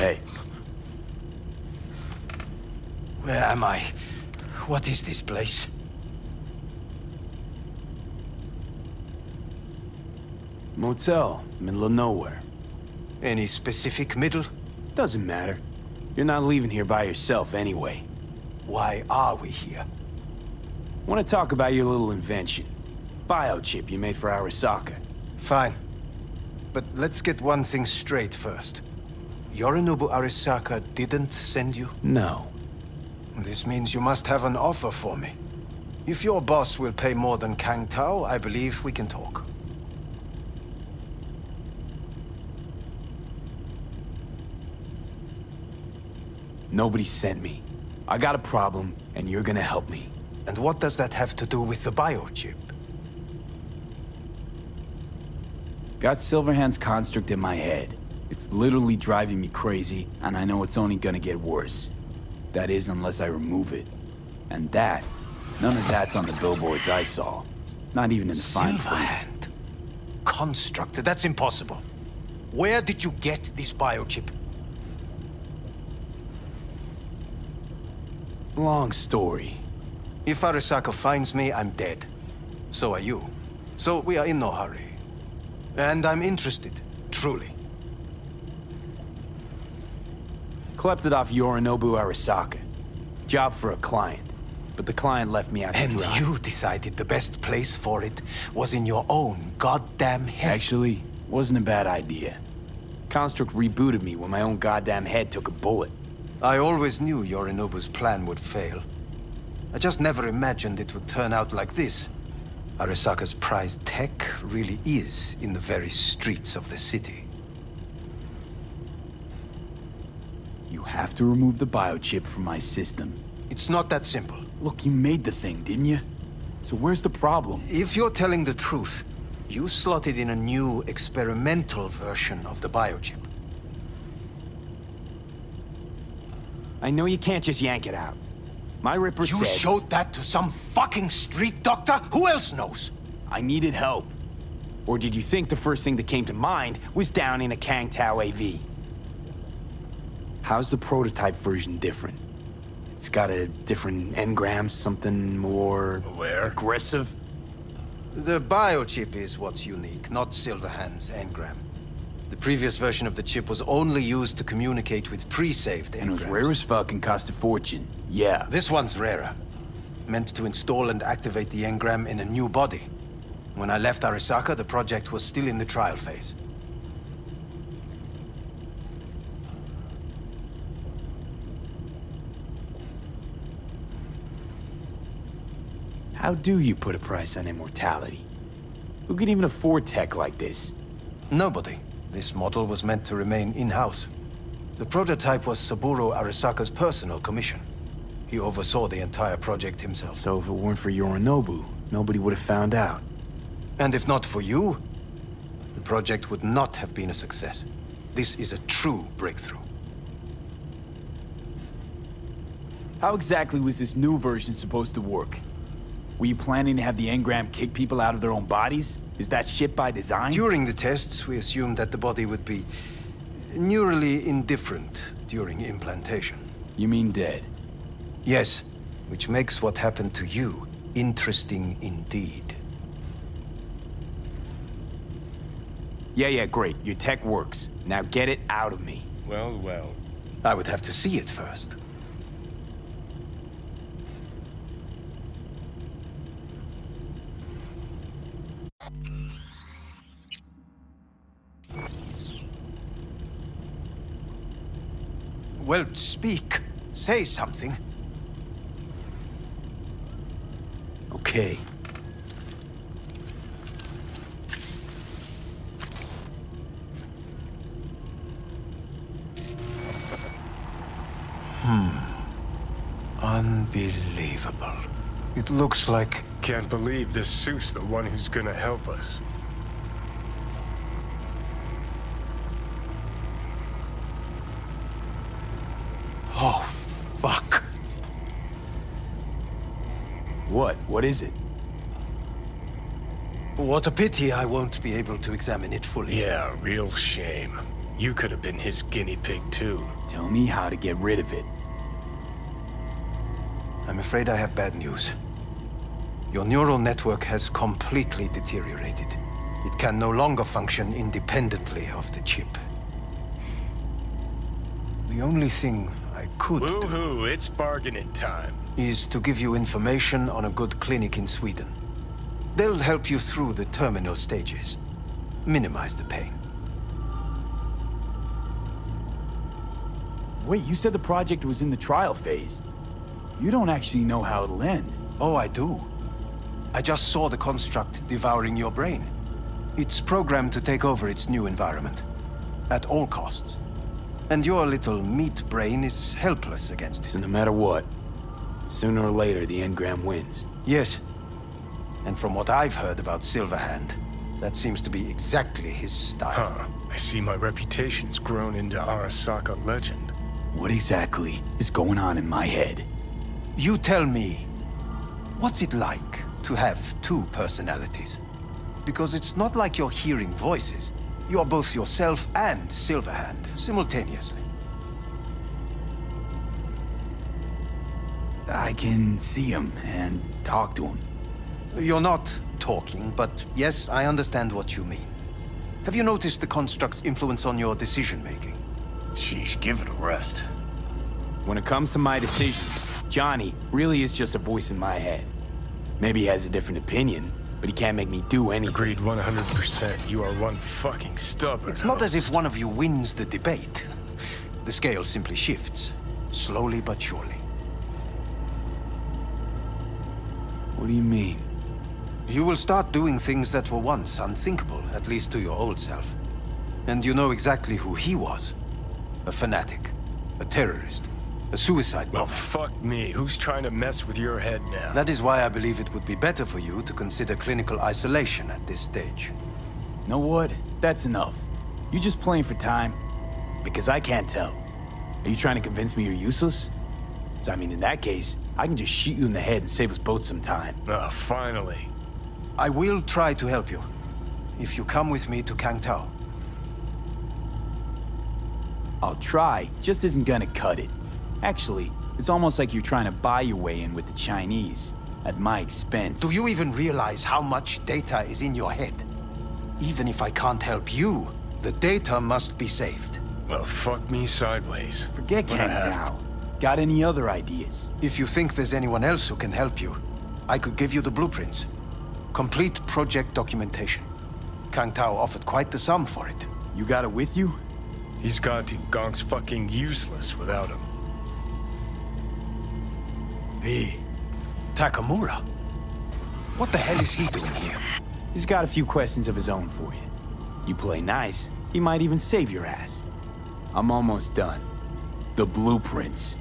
Hey. Where am I? What is this place? Motel, middle of nowhere. Any specific middle? Doesn't matter. You're not leaving here by yourself anyway. Why are we here? Want to talk about your little invention. Biochip you made for Arasaka. Fine. But let's get one thing straight first. Yorinobu Arasaka didn't send you? No. This means you must have an offer for me. If your boss will pay more than Kang Tao, I believe we can talk. Nobody sent me. I got a problem, and you're gonna help me. And what does that have to do with the biochip? Got Silverhand's construct in my head. It's literally driving me crazy, and I know it's only gonna get worse. That is, unless I remove it. And that, none of that's on the billboards I saw. Not even in the fine print. Silverhand? Construct? That's impossible. Where did you get this biochip? Long story. If Arasaka finds me, I'm dead. So are you. So we are in no hurry. And I'm interested, truly. Klept it off Yorinobu Arasaka. Job for a client. But the client left me out to And dry. you decided the best place for it was in your own goddamn head. Actually, wasn't a bad idea. Construct rebooted me when my own goddamn head took a bullet. I always knew Yorinobu's plan would fail. I just never imagined it would turn out like this. Arasaka's prized tech really is in the very streets of the city. You have to remove the biochip from my system. It's not that simple. Look, you made the thing, didn't you? So where's the problem? If you're telling the truth, you slotted in a new experimental version of the biochip. I know you can't just yank it out. My Ripper You said... showed that to some fucking street doctor? Who else knows? I needed help. Or did you think the first thing that came to mind was down in a Kang Tao AV? How's the prototype version different? It's got a different engram, something more... Aware? aggressive? The biochip is what's unique, not Silverhand's engram. The previous version of the chip was only used to communicate with pre-saved engrams. And it was rare as fuck and cost a fortune. Yeah. This one's rarer. Meant to install and activate the engram in a new body. When I left Arasaka, the project was still in the trial phase. How do you put a price on immortality? Who can even afford tech like this? Nobody. This model was meant to remain in-house. The prototype was Saburo Arasaka's personal commission. He oversaw the entire project himself. So if it weren't for Yorinobu, nobody would have found out. And if not for you, the project would not have been a success. This is a true breakthrough. How exactly was this new version supposed to work? Were you planning to have the engram kick people out of their own bodies? Is that shit by design? During the tests, we assumed that the body would be neurally indifferent during implantation. You mean dead? Yes, which makes what happened to you interesting indeed. Yeah, great. Your tech works. Now get it out of me. Well, well. I would have to see it first. Well, speak. Say something. Okay. Unbelievable. It looks like... Can't believe this suit's the one who's gonna help us. Oh, fuck. What? What is it? What a pity I won't be able to examine it fully. Yeah, real shame. You could have been his guinea pig, too. Tell me how to get rid of it. I'm afraid I have bad news. Your neural network has completely deteriorated. It can no longer function independently of the chip. The only thing I could do Woohoo, it's bargaining time. is to give you information on a good clinic in Sweden. They'll help you through the terminal stages. Minimize the pain. Wait, you said the project was in the trial phase. You don't actually know how it'll end. Oh, I do. I just saw the construct devouring your brain. It's programmed to take over its new environment. At all costs. And your little meat brain is helpless against So it. no matter what, sooner or later the engram wins. Yes. And from what I've heard about Silverhand, that seems to be exactly his style. Huh. I see my reputation's grown into Arasaka legend. What exactly is going on in my head? You tell me, what's it like to have two personalities? Because it's not like you're hearing voices. You are both yourself and Silverhand simultaneously. I can see him and talk to him. You're not talking, but yes, I understand what you mean. Have you noticed the construct's influence on your decision-making? Sheesh, give it a rest. When it comes to my decisions, Johnny really is just a voice in my head. Maybe he has a different opinion, but he can't make me do anything. Agreed 100%. You are one fucking stubborn. It's not as if one of you wins the debate. The scale simply shifts, slowly but surely. What do you mean? You will start doing things that were once unthinkable, at least to your old self. And you know exactly who he was. A fanatic, a terrorist, a suicide Well, bomber. fuck me. Who's trying to mess with your head now? That is why I believe it would be better for you to consider clinical isolation at this stage. Know what? That's enough. You just playing for time? Because I can't tell. Are you trying to convince me you're useless? 'Cause I mean, in that case, I can just shoot you in the head and save us both some time. Ah, finally. I will try to help you, if you come with me to Kangtao. I'll try, just isn't gonna cut it. Actually, it's almost like you're trying to buy your way in with the Chinese, at my expense. Do you even realize how much data is in your head? Even if I can't help you, the data must be saved. Well, fuck me sideways. Forget But I have- Kang Tao. Got any other ideas? If you think there's anyone else who can help you, I could give you the blueprints. Complete project documentation. Kangtao offered quite the sum for it. You got it with you? He's got to. Gonk's fucking useless without him. Hey, Takamura? What the hell is he doing here? He's got a few questions of his own for you. You play nice, he might even save your ass. I'm almost done. The blueprints.